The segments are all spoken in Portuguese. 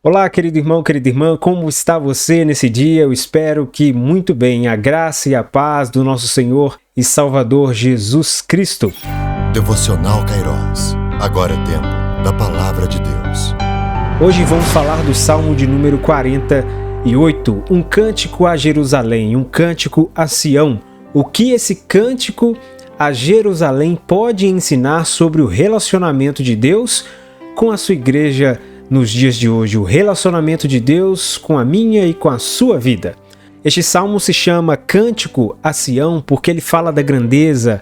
Olá, querido irmão, querida irmã, como está você nesse dia? Eu espero que muito bem. A graça e a paz do nosso Senhor e Salvador Jesus Cristo. Devocional Kairos. Agora é tempo da Palavra de Deus. Hoje vamos falar do Salmo de número 48, um cântico a Jerusalém, um cântico a Sião. O que esse cântico a Jerusalém pode ensinar sobre o relacionamento de Deus com a sua igreja nos dias de hoje, o relacionamento de Deus com a minha e com a sua vida. Este salmo se chama Cântico a Sião porque ele fala da grandeza,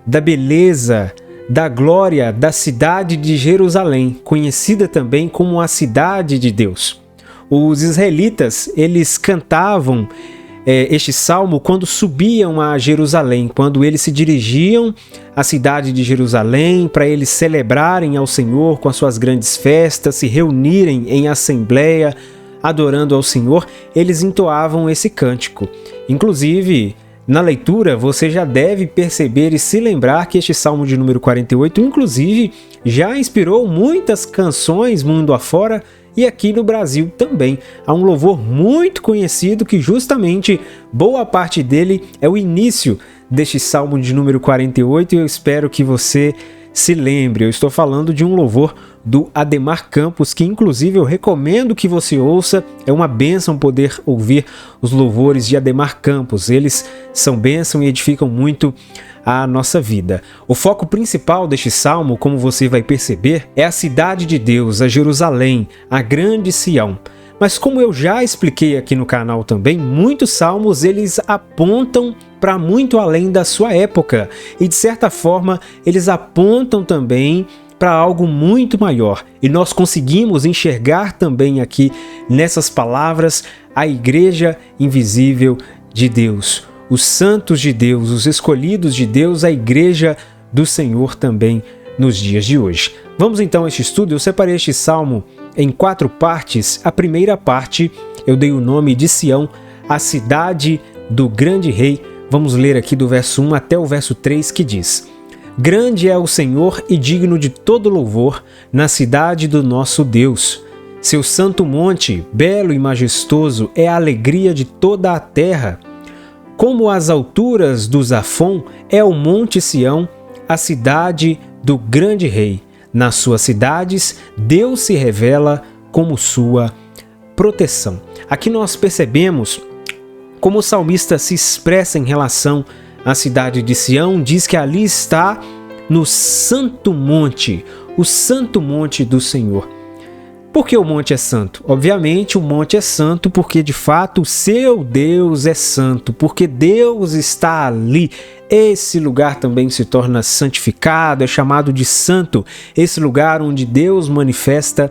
da beleza, da glória da cidade de Jerusalém, conhecida também como a cidade de Deus. Os israelitas, eles cantavam este salmo quando subiam a Jerusalém, quando eles se dirigiam à cidade de Jerusalém para eles celebrarem ao Senhor com as suas grandes festas, se reunirem em assembleia, adorando ao Senhor, eles entoavam esse cântico. Inclusive, na leitura, você já deve perceber e se lembrar que este Salmo de número 48, inclusive, já inspirou muitas canções mundo afora e aqui no Brasil também. Há um louvor muito conhecido que justamente boa parte dele é o início deste Salmo de número 48 e eu espero que você se lembre. Eu estou falando de um louvor do Ademar Campos, que inclusive eu recomendo que você ouça. É uma bênção poder ouvir os louvores de Ademar Campos. Eles são bênção e edificam muito a nossa vida. O foco principal deste salmo, como você vai perceber, é a cidade de Deus, a Jerusalém, a grande Sião. Mas como eu já expliquei aqui no canal também, muitos salmos eles apontam para muito além da sua época e de certa forma eles apontam também para algo muito maior. E nós conseguimos enxergar também aqui nessas palavras a igreja invisível de Deus, os santos de Deus, os escolhidos de Deus, a igreja do Senhor também nos dias de hoje. Vamos então a este estudo. Eu separei este salmo em 4 partes. A primeira parte eu dei o nome de Sião, a cidade do grande rei. Vamos ler aqui do verso 1 até o verso 3 que diz: Grande é o Senhor e digno de todo louvor na cidade do nosso Deus. Seu santo monte, belo e majestoso, é a alegria de toda a terra. Como as alturas do Zafon é o monte Sião, a cidade do grande rei. Nas suas cidades, Deus se revela como sua proteção. Aqui nós percebemos como o salmista se expressa em relação à cidade de Sião. Diz que ali está no santo monte, o santo monte do Senhor. Por que o monte é santo? Obviamente o monte é santo porque de fato o seu Deus é santo, porque Deus está ali. Esse lugar também se torna santificado, é chamado de santo, esse lugar onde Deus manifesta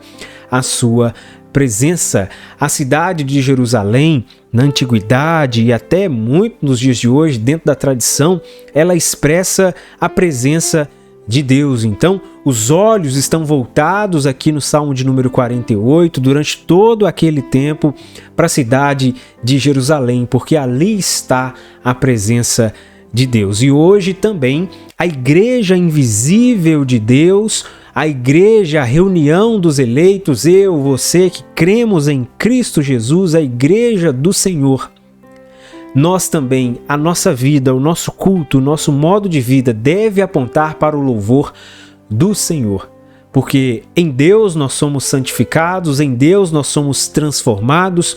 a sua presença. A cidade de Jerusalém, na antiguidade e até muito nos dias de hoje, dentro da tradição, ela expressa a presença de Deus. Então, os olhos estão voltados aqui no Salmo de número 48, durante todo aquele tempo, para a cidade de Jerusalém, porque ali está a presença de Deus. E hoje também a igreja invisível de Deus, a igreja, a reunião dos eleitos, eu, você que cremos em Cristo Jesus, a igreja do Senhor. Nós também, a nossa vida, o nosso culto, o nosso modo de vida deve apontar para o louvor do Senhor. Porque em Deus nós somos santificados, em Deus nós somos transformados.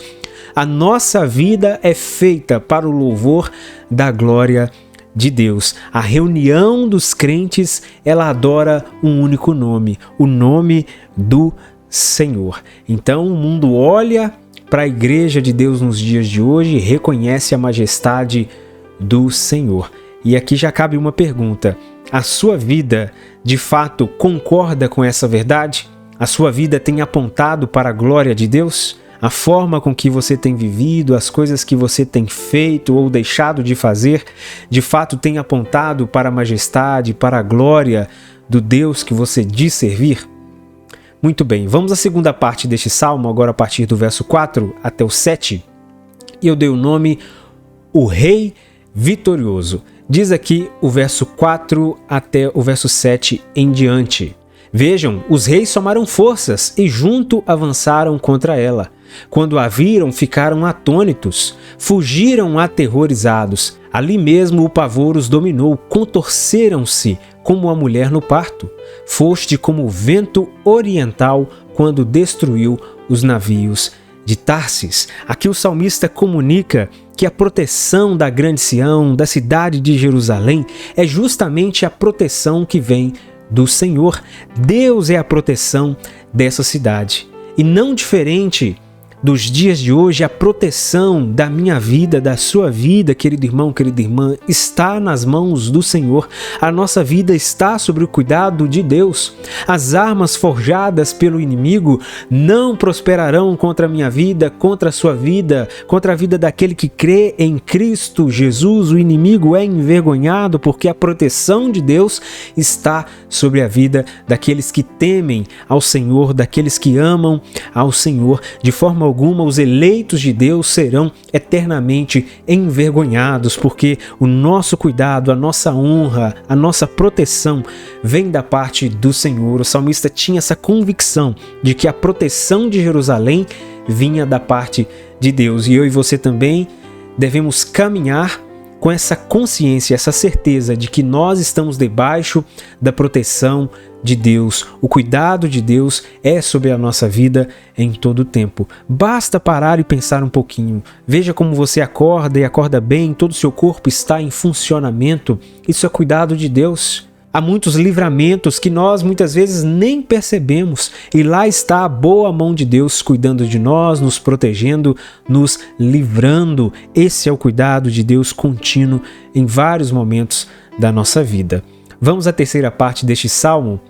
A nossa vida é feita para o louvor da glória de Deus. A reunião dos crentes, ela adora um único nome, o nome do Senhor. Então o mundo olha para a igreja de Deus nos dias de hoje e reconhece a majestade do Senhor. E aqui já cabe uma pergunta: a sua vida de fato concorda com essa verdade? A sua vida tem apontado para a glória de Deus? A forma com que você tem vivido, as coisas que você tem feito ou deixado de fazer, de fato tem apontado para a majestade, para a glória do Deus que você diz servir? Muito bem, vamos à segunda parte deste salmo, agora a partir do verso 4 até o 7. E eu dei o nome O Rei Vitorioso. Diz aqui o verso 4 até o verso 7 em diante. Vejam, os reis somaram forças e junto avançaram contra ela. Quando a viram, ficaram atônitos, fugiram aterrorizados. Ali mesmo o pavor os dominou, contorceram-se como a mulher no parto. Foste como o vento oriental quando destruiu os navios de Tarsis. Aqui o salmista comunica que a proteção da grande Sião, da cidade de Jerusalém, é justamente a proteção que vem do Senhor. Deus é a proteção dessa cidade. E não diferente dos dias de hoje, a proteção da minha vida, da sua vida, querido irmão, querida irmã, está nas mãos do Senhor. A nossa vida está sob o cuidado de Deus. As armas forjadas pelo inimigo não prosperarão contra a minha vida, contra a sua vida, contra a vida daquele que crê em Cristo Jesus. O inimigo é envergonhado porque a proteção de Deus está sobre a vida daqueles que temem ao Senhor, daqueles que amam ao Senhor. De forma alguma, os eleitos de Deus serão eternamente envergonhados, porque o nosso cuidado, a nossa honra, a nossa proteção vem da parte do Senhor. O salmista tinha essa convicção de que a proteção de Jerusalém vinha da parte de Deus. E eu e você também devemos caminhar com essa consciência, essa certeza de que nós estamos debaixo da proteção de Deus. O cuidado de Deus é sobre a nossa vida em todo o tempo. Basta parar e pensar um pouquinho. Veja como você acorda e acorda bem, todo o seu corpo está em funcionamento. Isso é cuidado de Deus. Há muitos livramentos que nós muitas vezes nem percebemos, e lá está a boa mão de Deus cuidando de nós, nos protegendo, nos livrando. Esse é o cuidado de Deus contínuo em vários momentos da nossa vida. Vamos à terceira parte deste salmo.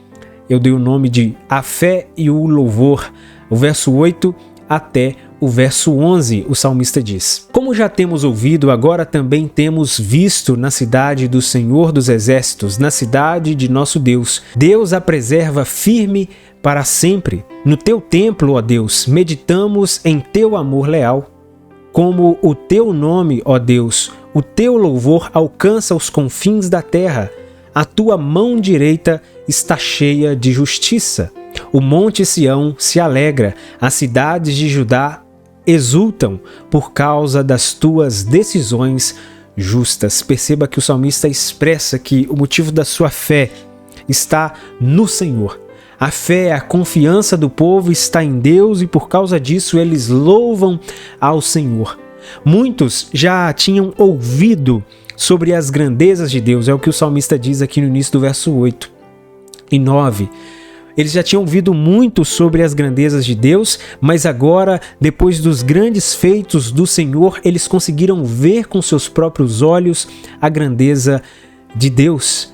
Eu dei o nome de A Fé e o Louvor. O verso 8 até o verso 11, o salmista diz: Como já temos ouvido, agora também temos visto na cidade do Senhor dos Exércitos, na cidade de nosso Deus. Deus a preserva firme para sempre. No teu templo, ó Deus, meditamos em teu amor leal. Como o teu nome, ó Deus, o teu louvor alcança os confins da terra. A tua mão direita está cheia de justiça. O monte Sião se alegra, as cidades de Judá exultam por causa das tuas decisões justas. Perceba que o salmista expressa que o motivo da sua fé está no Senhor. A fé, a confiança do povo está em Deus e por causa disso eles louvam ao Senhor. Muitos já tinham ouvido sobre as grandezas de Deus, é o que o salmista diz aqui no início do verso 8 e 9. Eles já tinham ouvido muito sobre as grandezas de Deus, mas agora, depois dos grandes feitos do Senhor, eles conseguiram ver com seus próprios olhos a grandeza de Deus.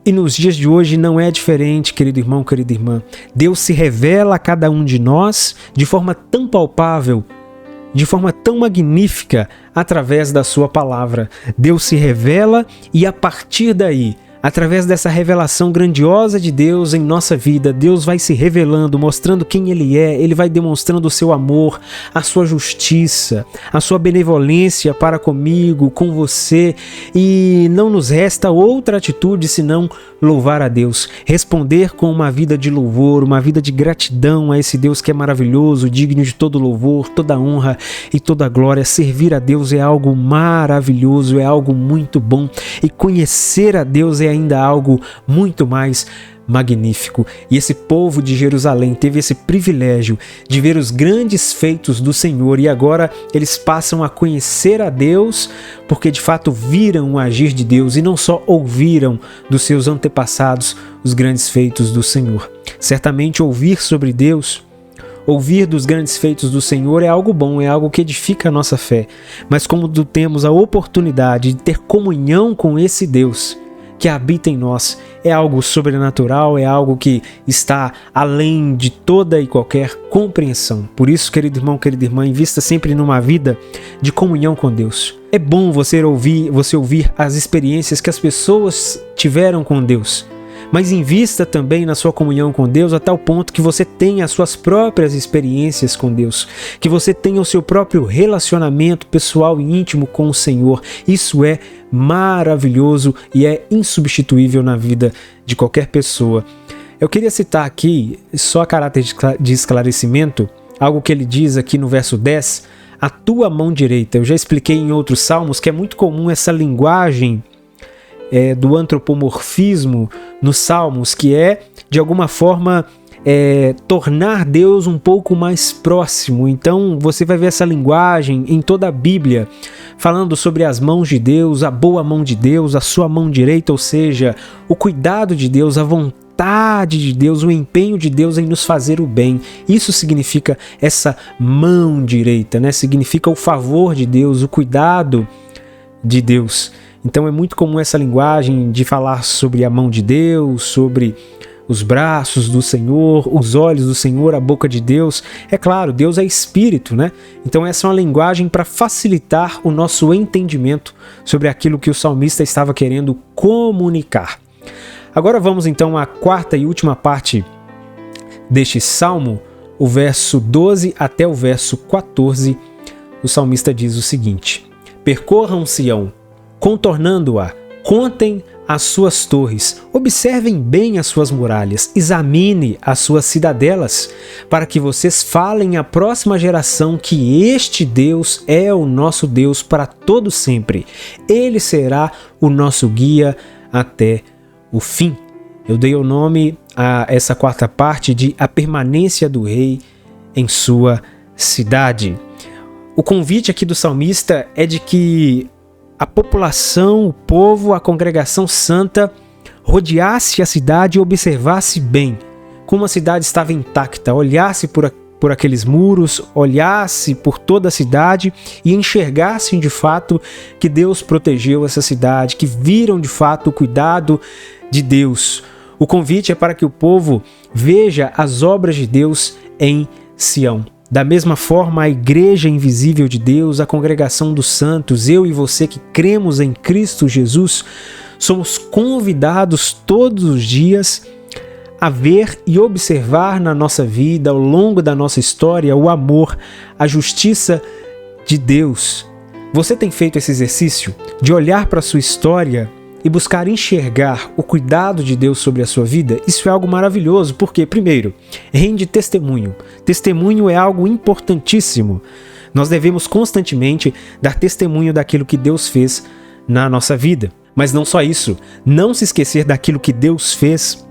E nos dias de hoje não é diferente, querido irmão, querida irmã. Deus se revela a cada um de nós de forma tão palpável, de forma tão magnífica, através da sua palavra. Deus se revela e a partir daí, através dessa revelação grandiosa de Deus em nossa vida, Deus vai se revelando, mostrando quem Ele é. Ele vai demonstrando o seu amor, a sua justiça, a sua benevolência para comigo, com você. E não nos resta outra atitude senão louvar a Deus, responder com uma vida de louvor, uma vida de gratidão a esse Deus que é maravilhoso, digno de todo louvor, toda honra e toda glória. Servir a Deus é algo maravilhoso, é algo muito bom, e conhecer a Deus é ainda algo muito mais magnífico. E esse povo de Jerusalém teve esse privilégio de ver os grandes feitos do Senhor, e agora eles passam a conhecer a Deus porque de fato viram o agir de Deus e não só ouviram dos seus antepassados os grandes feitos do Senhor. Certamente ouvir sobre Deus, ouvir dos grandes feitos do Senhor é algo bom, é algo que edifica a nossa fé, mas como temos a oportunidade de ter comunhão com esse Deus que habita em nós, é algo sobrenatural, é algo que está além de toda e qualquer compreensão. Por isso, querido irmão, querida irmã, invista sempre numa vida de comunhão com Deus. É bom você ouvir as experiências que as pessoas tiveram com Deus, mas invista também na sua comunhão com Deus a tal ponto que você tenha as suas próprias experiências com Deus, que você tenha o seu próprio relacionamento pessoal e íntimo com o Senhor. Isso é maravilhoso e é insubstituível na vida de qualquer pessoa. Eu queria citar aqui, só a caráter de esclarecimento, algo que ele diz aqui no verso 10, a tua mão direita. Eu já expliquei em outros salmos que é muito comum essa linguagem do antropomorfismo nos salmos, que é, de alguma forma, tornar Deus um pouco mais próximo. Então você vai ver essa linguagem em toda a Bíblia, falando sobre as mãos de Deus, a boa mão de Deus, a sua mão direita, ou seja, o cuidado de Deus, a vontade de Deus, o empenho de Deus em nos fazer o bem. Isso significa essa mão direita, né? Significa o favor de Deus, o cuidado de Deus. Então é muito comum essa linguagem de falar sobre a mão de Deus, sobre os braços do Senhor, os olhos do Senhor, a boca de Deus. É claro, Deus é espírito, né? Então essa é uma linguagem para facilitar o nosso entendimento sobre aquilo que o salmista estava querendo comunicar. Agora vamos então à quarta e última parte deste salmo, o verso 12 até o verso 14. O salmista diz o seguinte: percorram Sião, contornando-a, contem as suas torres, observem bem as suas muralhas, examine as suas cidadelas, para que vocês falem à próxima geração que este Deus é o nosso Deus para todo sempre. Ele será o nosso guia até o fim. Eu dei o nome a essa quarta parte de A Permanência do Rei em Sua Cidade. O convite aqui do salmista é de que a população, o povo, a congregação santa rodeasse a cidade e observasse bem como a cidade estava intacta, olhasse por aqueles muros, olhasse por toda a cidade e enxergassem de fato que Deus protegeu essa cidade, que viram de fato o cuidado de Deus. O convite é para que o povo veja as obras de Deus em Sião. Da mesma forma, a igreja invisível de Deus, a congregação dos santos, eu e você que cremos em Cristo Jesus, somos convidados todos os dias a ver e observar na nossa vida, ao longo da nossa história, o amor, a justiça de Deus. Você tem feito esse exercício de olhar para a sua história e buscar enxergar o cuidado de Deus sobre a sua vida? Isso é algo maravilhoso, porque, primeiro, rende testemunho. Testemunho é algo importantíssimo. Nós devemos constantemente dar testemunho daquilo que Deus fez na nossa vida. Mas não só isso, não se esquecer daquilo que Deus fez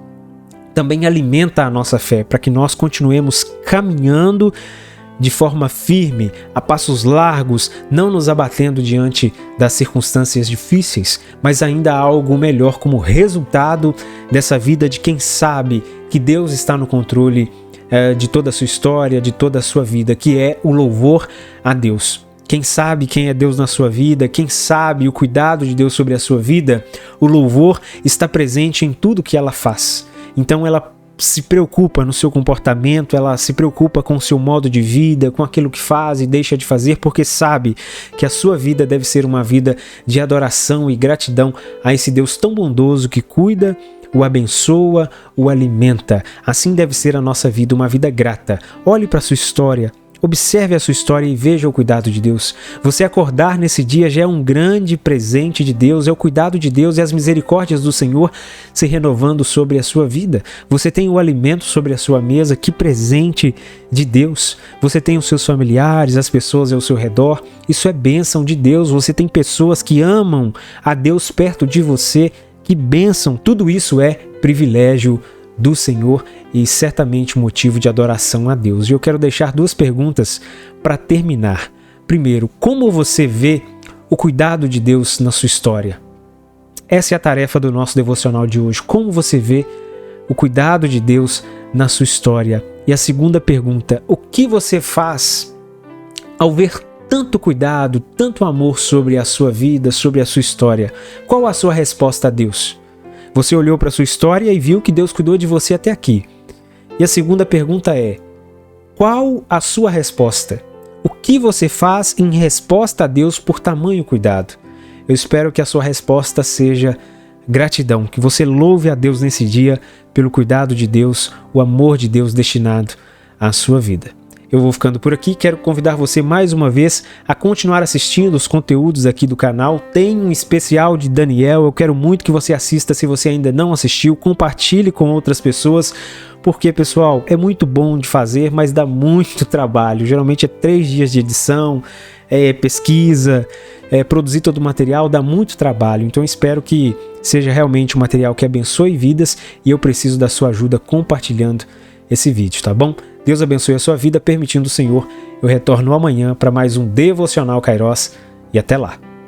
também alimenta a nossa fé, para que nós continuemos caminhando de forma firme, a passos largos, não nos abatendo diante das circunstâncias difíceis, mas ainda há algo melhor como resultado dessa vida de quem sabe que Deus está no controle de toda a sua história, de toda a sua vida, que é o louvor a Deus. Quem sabe quem é Deus na sua vida, quem sabe o cuidado de Deus sobre a sua vida, o louvor está presente em tudo que ela faz. Então ela se preocupa no seu comportamento, ela se preocupa com o seu modo de vida, com aquilo que faz e deixa de fazer, porque sabe que a sua vida deve ser uma vida de adoração e gratidão a esse Deus tão bondoso que cuida, o abençoa, o alimenta. Assim deve ser a nossa vida, uma vida grata. Olhe para a sua história, observe a sua história e veja o cuidado de Deus. Você acordar nesse dia já é um grande presente de Deus, é o cuidado de Deus e as misericórdias do Senhor se renovando sobre a sua vida. Você tem o alimento sobre a sua mesa, que presente de Deus. Você tem os seus familiares, as pessoas ao seu redor, isso é bênção de Deus. Você tem pessoas que amam a Deus perto de você, que bênção. Tudo isso é privilégio do Senhor e certamente motivo de adoração a Deus. E eu quero deixar duas perguntas para terminar. Primeiro, como você vê o cuidado de Deus na sua história? Essa é a tarefa do nosso devocional de hoje. Como você vê o cuidado de Deus na sua história? E a segunda pergunta, o que você faz ao ver tanto cuidado, tanto amor sobre a sua vida, sobre a sua história? Qual a sua resposta a Deus? Você olhou para a sua história e viu que Deus cuidou de você até aqui. E a segunda pergunta é, qual a sua resposta? O que você faz em resposta a Deus por tamanho cuidado? Eu espero que a sua resposta seja gratidão, que você louve a Deus nesse dia pelo cuidado de Deus, o amor de Deus destinado à sua vida. Eu vou ficando por aqui, quero convidar você mais uma vez a continuar assistindo os conteúdos aqui do canal. Tem um especial de Daniel, eu quero muito que você assista. Se você ainda não assistiu, compartilhe com outras pessoas, porque, pessoal, é muito bom de fazer, mas dá muito trabalho. Geralmente é 3 dias de edição, pesquisa, produzir todo o material, dá muito trabalho. Então espero que seja realmente um material que abençoe vidas, e eu preciso da sua ajuda compartilhando esse vídeo, tá bom? Deus abençoe a sua vida, permitindo o Senhor. Eu retorno amanhã para mais um Devocional Kairos, e até lá.